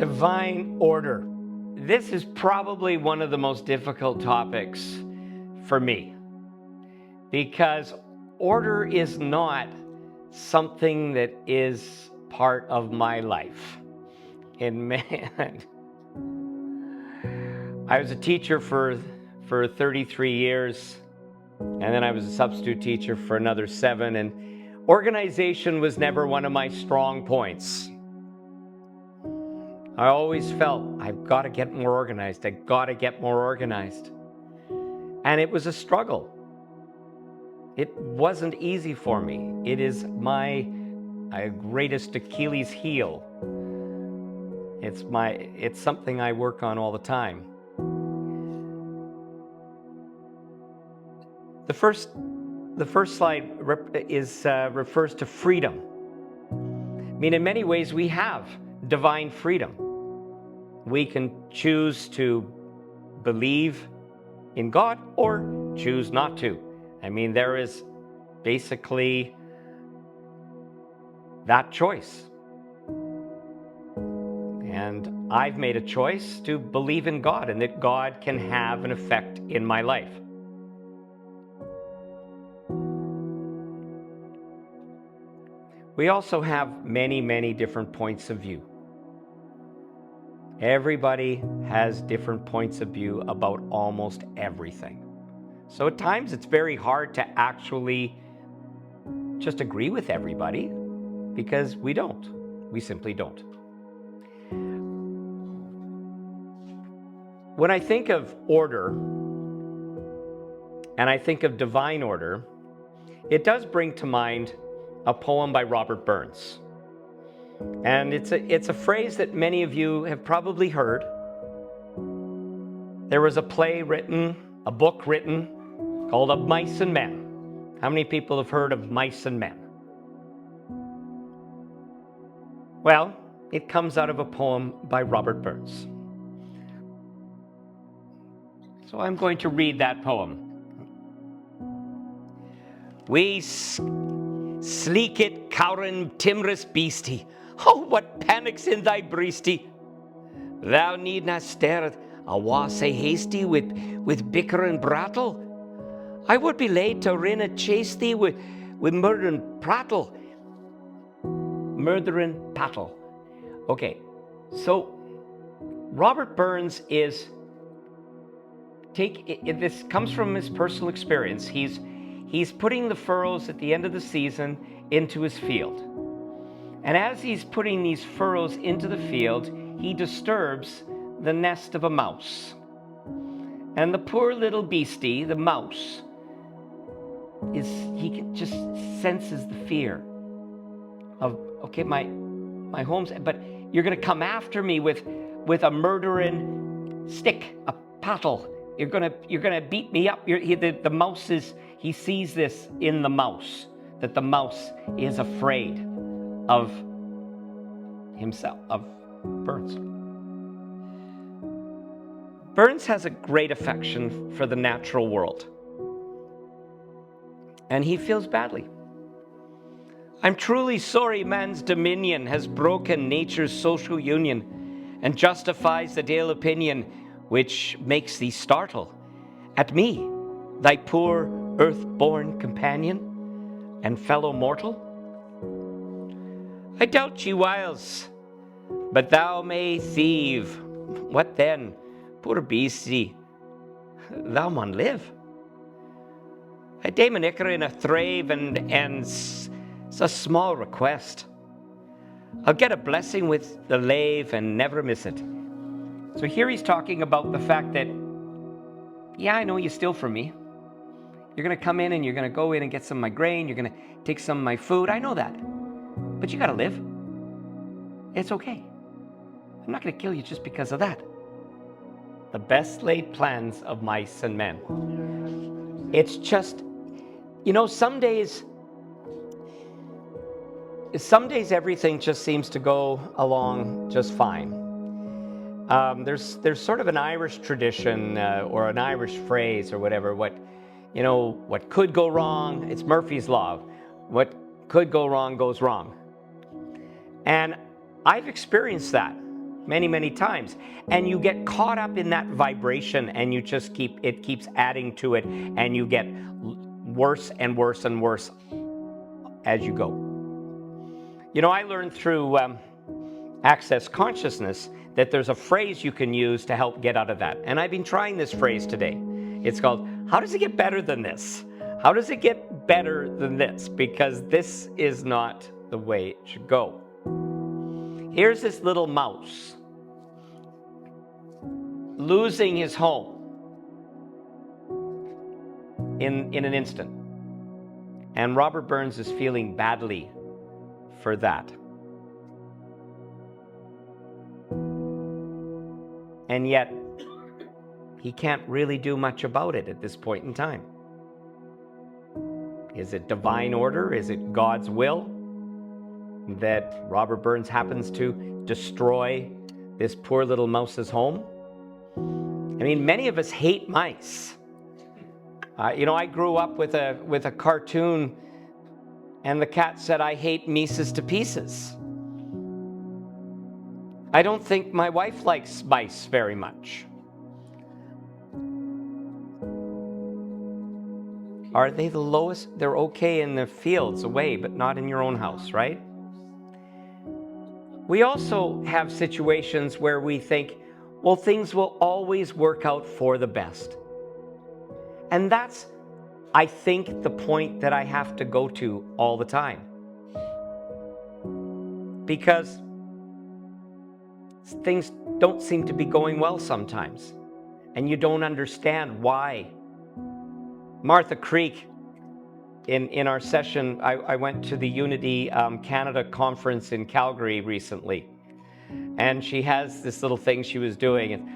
Divine order. This is probably one of the most difficult topics for me, because order is not something that is part of my life. And man, I was a teacher for 33 years, and then I was a substitute teacher for another 7, and organization was never one of my strong points. I always felt, I've got to get more organized. I've got to get more organized. And it was a struggle. It wasn't easy for me. It is my greatest Achilles heel. It's something I work on all the time. The first slide refers to freedom. I mean, in many ways, we have divine freedom. We can choose to believe in God or choose not to. I mean, there is basically that choice. And I've made a choice to believe in God and that God can have an effect in my life. We also have many, many different points of view. Everybody has different points of view about almost everything. So at times it's very hard to actually just agree with everybody, because we don't. We simply don't. When I think of order and I think of divine order, it does bring to mind a poem by Robert Burns. And it's a phrase that many of you have probably heard. There was a book written called Of Mice and Men. How many people have heard of Mice and Men? Well, it comes out of a poem by Robert Burns. So I'm going to read that poem. We sleek-it, cowering, timorous beastie, oh, what panic's in thy breastie! Thou need not stare awa sae hasty with bicker and brattle. I would be laid to rinna chase thee with murdering prattle. Murdering pattle. Okay, so Robert Burns this comes from his personal experience. He's putting the furrows at the end of the season into his field. And as he's putting these furrows into the field, he disturbs the nest of a mouse. And the poor little beastie, the mouse, he just senses the fear of, okay, my home's, but you're going to come after me with a murdering stick, a paddle. You're gonna beat me up. The mouse he sees this in the mouse, that the mouse is afraid of himself, of Burns. Burns has a great affection for the natural world, and he feels badly. I'm truly sorry man's dominion has broken nature's social union and justifies the Dale opinion which makes thee startle at me, thy poor earth-born companion and fellow mortal. I doubt ye whiles, but thou may thieve. What then, poor beastie, thou mun live. I damon icker in a thrave and it's a small request. I'll get a blessing with the lave and never miss it. So here he's talking about the fact that, yeah, I know you steal from me. You're going to come in and you're going to go in and get some of my grain. You're going to take some of my food. I know that. But you got to live. It's okay. I'm not going to kill you just because of that. The best laid plans of mice and men. It's just, some days everything just seems to go along just fine. There's sort of an Irish tradition or an Irish phrase or whatever. What could go wrong? It's Murphy's Law. What could go wrong goes wrong. And I've experienced that. many, many times. And you get caught up in that vibration, and you just it keeps adding to it, and you get worse and worse and worse as you go. You know, I learned through Access Consciousness that there's a phrase you can use to help get out of that. And I've been trying this phrase today. It's called, how does it get better than this? How does it get better than this? Because this is not the way it should go. Here's this little mouse losing his home in an instant. And Robert Burns is feeling badly for that. And yet, he can't really do much about it at this point in time. Is it divine order? Is it God's will that Robert Burns happens to destroy this poor little mouse's home? I mean, many of us hate mice. You know, I grew up with a cartoon, and the cat said, "I hate Mises to pieces." I don't think my wife likes mice very much. Are they the lowest? They're okay in the fields away, but not in your own house, right? We also have situations where we think, well, things will always work out for the best. And that's, I think, the point that I have to go to all the time. Because things don't seem to be going well sometimes, and you don't understand why. Martha Creek, in our session, I went to the Unity Canada conference in Calgary recently, and she has this little thing she was doing, and,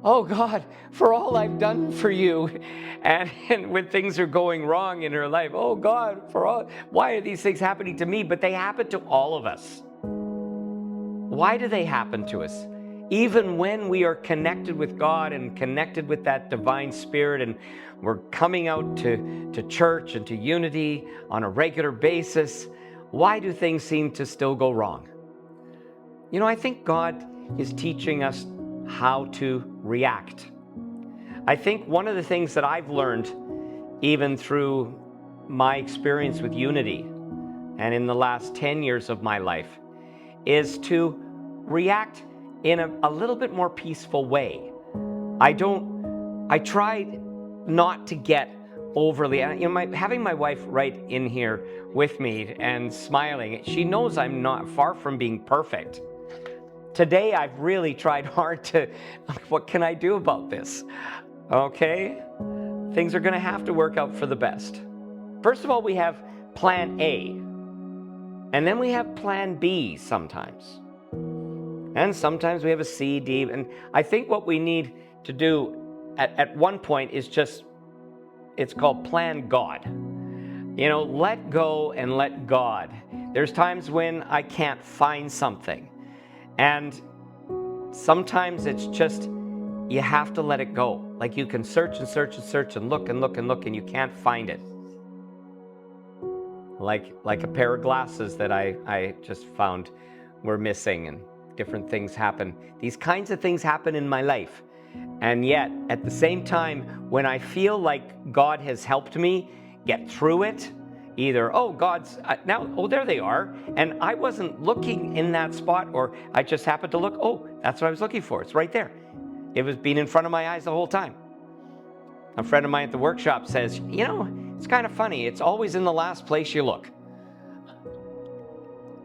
oh God, for all I've done for you, and when things are going wrong in her life, oh God, why are these things happening to me? But they happen to all of us. Why do they happen to us? Even when we are connected with God and connected with that divine spirit, and we're coming out to church and to Unity on a regular basis, why do things seem to still go wrong? You know, I think God is teaching us how to react. I think one of the things that I've learned, even through my experience with Unity and in the last 10 years of my life, is to react in a little bit more peaceful way. I try not to get overly, you know, having my wife right in here with me and smiling, she knows I'm not far from being perfect. Today, I've really tried hard to, what can I do about this? Okay? Things are gonna have to work out for the best. First of all, we have plan A. And then we have plan B sometimes. And sometimes we have a C, D. And I think what we need to do at one point is just, it's called plan God. You know, let go and let God. There's times when I can't find something. And sometimes it's just, you have to let it go. Like you can search and search and search and look and look and look, and you can't find it. Like a pair of glasses that I just found were missing, and different things happen. These kinds of things happen in my life. And yet, at the same time, when I feel like God has helped me get through it, either, oh, God's, now, oh, there they are, and I wasn't looking in that spot, or I just happened to look, oh, that's what I was looking for, it's right there. It was being in front of my eyes the whole time. A friend of mine at the workshop says, you know, it's kind of funny, it's always in the last place you look.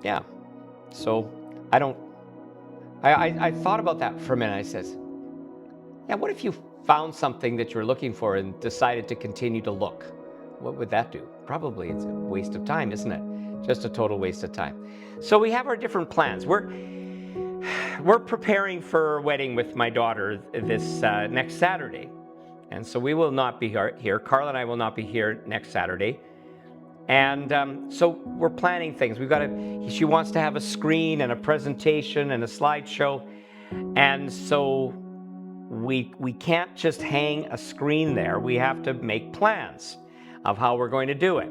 Yeah, so I thought about that for a minute. I says, yeah, what if you found something that you're looking for and decided to continue to look? What would that do? Probably it's a waste of time, isn't it? Just a total waste of time. So we have our different plans. We're preparing for a wedding with my daughter this next Saturday. And so we will not be here. Carla and I will not be here next Saturday. And so we're planning things. She wants to have a screen and a presentation and a slideshow. And so we can't just hang a screen there. We have to make plans of how we're going to do it.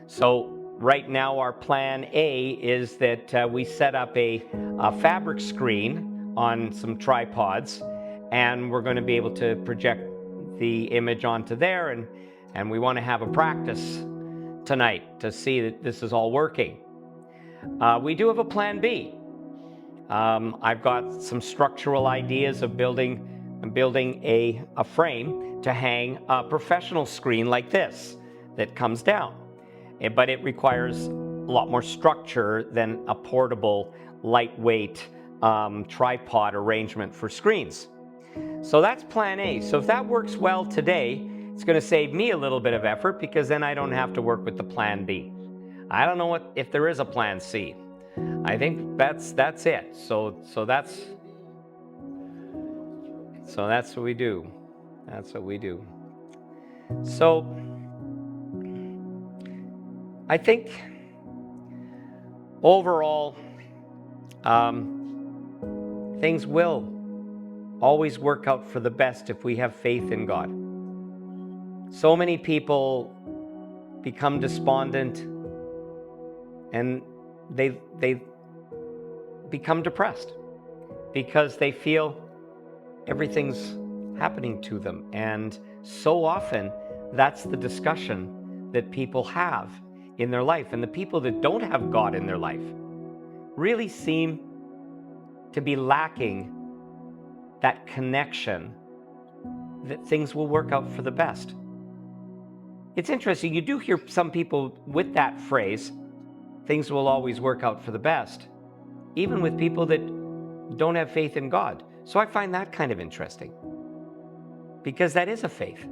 So right now our plan A is that we set up a fabric screen on some tripods, and we're going to be able to project the image onto there, and we want to have a practice tonight to see that this is all working. We do have a plan B. I've got some structural ideas of building a frame to hang a professional screen like this that comes down. But it requires a lot more structure than a portable, lightweight tripod arrangement for screens. So that's plan A. So if that works well today, it's going to save me a little bit of effort, because then I don't have to work with the plan B. I don't know if there is a plan C. I think that's it. So that's what we do. That's what we do. So I think overall, things will always work out for the best if we have faith in God. So many people become despondent, and they become depressed because they feel everything's happening to them. And so often that's the discussion that people have in their life. And the people that don't have God in their life really seem to be lacking that connection that things will work out for the best. It's interesting, you do hear some people with that phrase, things will always work out for the best, even with people that don't have faith in God. So I find that kind of interesting, because that is a faith.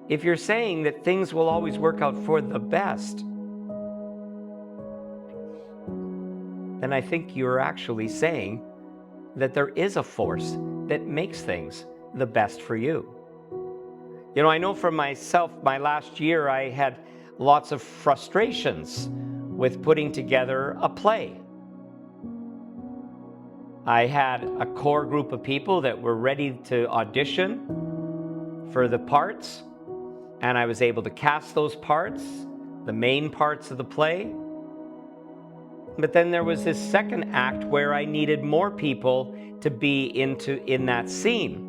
If you're saying that things will always work out for the best, then I think you're actually saying that there is a force that makes things the best for you. You know, I know for myself, my last year, I had lots of frustrations with putting together a play. I had a core group of people that were ready to audition for the parts, and I was able to cast those parts, the main parts of the play. But then there was this second act where I needed more people to be in that scene.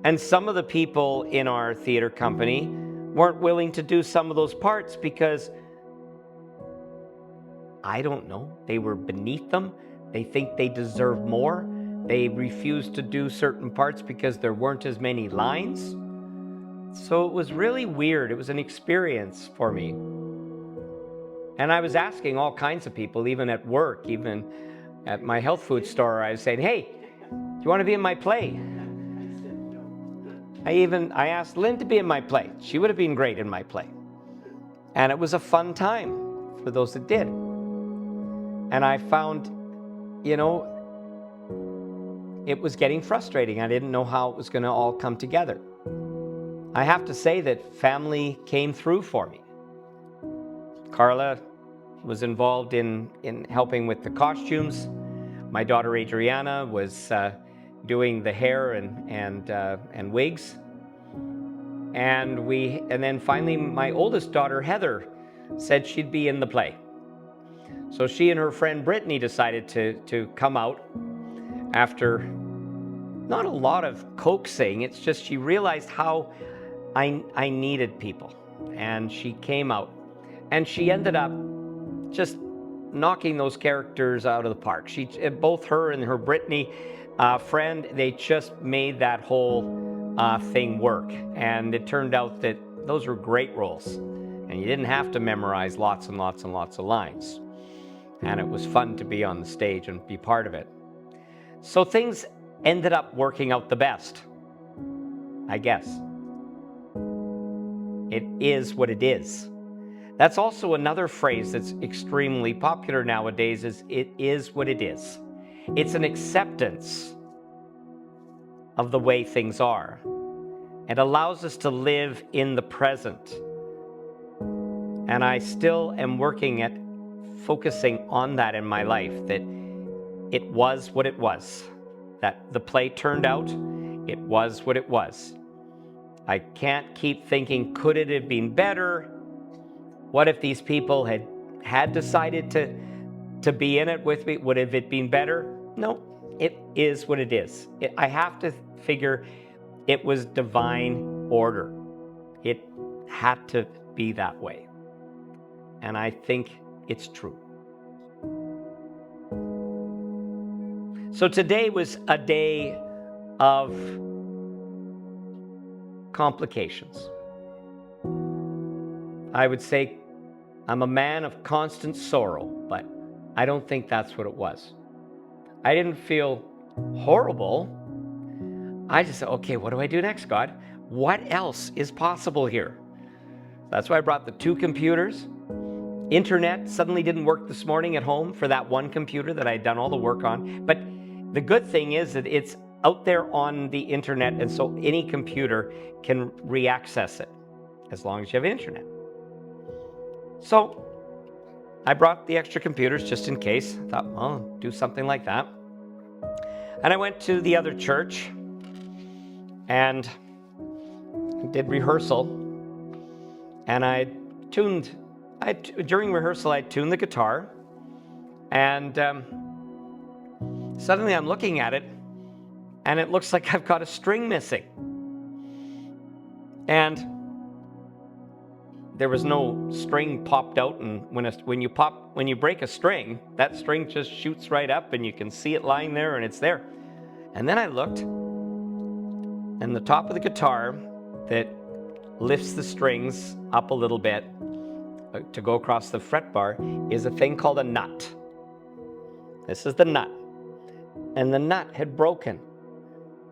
And some of the people in our theater company weren't willing to do some of those parts because, I don't know, they were beneath them. They think they deserve more. They refused to do certain parts because there weren't as many lines. So it was really weird. It was an experience for me. And I was asking all kinds of people, even at work, even at my health food store, I was saying, hey, do you want to be in my play? I asked Lynn to be in my play. She would have been great in my play. And it was a fun time for those that did. And I found, you know, it was getting frustrating. I didn't know how it was going to all come together. I have to say that family came through for me. Carla was involved in helping with the costumes. My daughter Adriana was doing the hair and wigs. And then finally my oldest daughter Heather said she'd be in the play. So she and her friend Brittany decided to come out after not a lot of coaxing. It's just she realized how I needed people, and she came out, and she ended up just knocking those characters out of the park. Both her and her Brittany friend, they just made that whole thing work, and it turned out that those were great roles, and you didn't have to memorize lots and lots and lots of lines, and it was fun to be on the stage and be part of it. So things ended up working out the best, I guess. It is what it is. That's also another phrase that's extremely popular nowadays, is it is what it is. It's an acceptance of the way things are. It allows us to live in the present. And I still am working at focusing on that in my life, that it was what it was. That the play turned out, it was what it was. I can't keep thinking, could it have been better? What if these people had decided to be in it with me? Would have it been better? No, it is what it is. I have to figure it was divine order. It had to be that way. And I think it's true. So today was a day of complications. I would say I'm a man of constant sorrow, but I don't think that's what it was. I didn't feel horrible. I just said, okay, what do I do next, God? What else is possible here? That's why I brought the 2 computers. Internet suddenly didn't work this morning at home for that one computer that I'd done all the work on. But the good thing is that it's out there on the internet, and so any computer can re-access it as long as you have internet. So I brought the extra computers just in case. I thought, well, I'll do something like that. And I went to the other church and did rehearsal. And during rehearsal, I tuned the guitar. And suddenly I'm looking at it, and it looks like I've got a string missing. And there was no string popped out, and when you break a string, that string just shoots right up, and you can see it lying there, and it's there. And then I looked, and the top of the guitar that lifts the strings up a little bit to go across the fretbar is a thing called a nut. This is the nut. And the nut had broken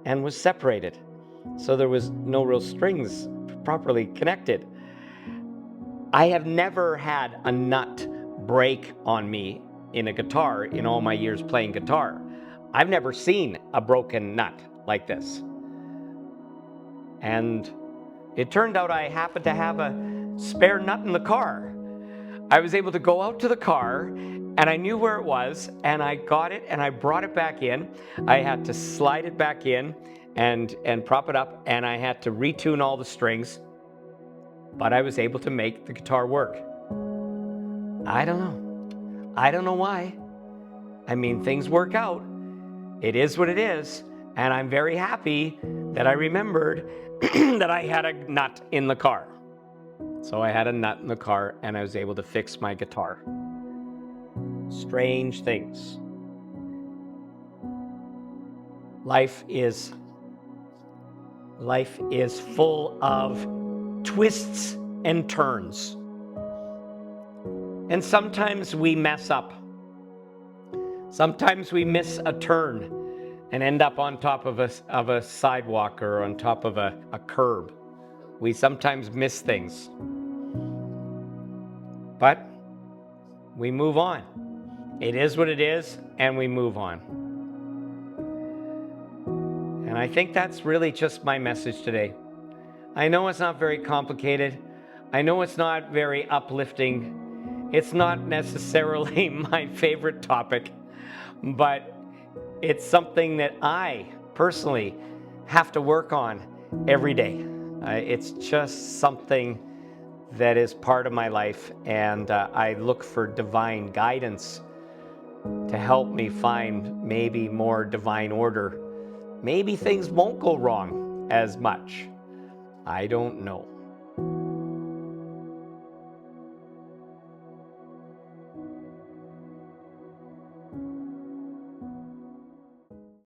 and was separated. So there was no real strings properly connected. I have never had a nut break on me in a guitar in all my years playing guitar. I've never seen a broken nut like this. And it turned out I happened to have a spare nut in the car. I was able to go out to the car, and I knew where it was, and I got it, and I brought it back in. I had to slide it back in and prop it up, and I had to retune all the strings, but I was able to make the guitar work. I don't know why. I mean, things work out. It is what it is, and I'm very happy that I remembered that I had a nut in the car. So I had a nut in the car, and I was able to fix my guitar. Strange things. Life is full of twists and turns. And sometimes we mess up. Sometimes we miss a turn and end up on top of a sidewalk or on top of a curb. We sometimes miss things. But we move on. It is what it is, and we move on. And I think that's really just my message today. I know it's not very complicated. I know it's not very uplifting. It's not necessarily my favorite topic, but it's something that I personally have to work on every day. It's just something that is part of my life, and I look for divine guidance to help me find maybe more divine order. Maybe things won't go wrong as much. I don't know.